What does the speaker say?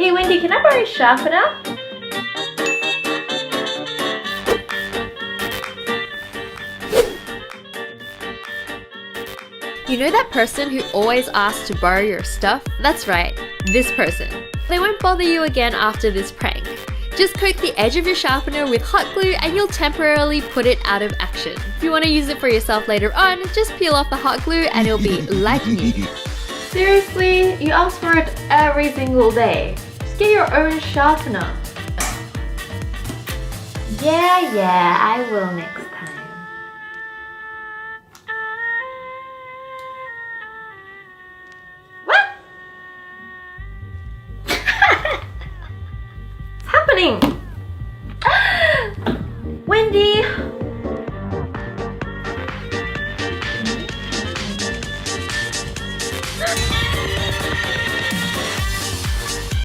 Hey Wendy, can I borrow a sharpener? You know that person who always asks to borrow your stuff? That's right, this person. They won't bother you again after this prank. Just coat the edge of your sharpener with hot glue and you'll temporarily put it out of action. If you want to use it for yourself later on, just peel off the hot glue and it'll be like new. Seriously? You ask for it every single day. Just get your own sharpener. Yeah, I will next time. What? What's happening?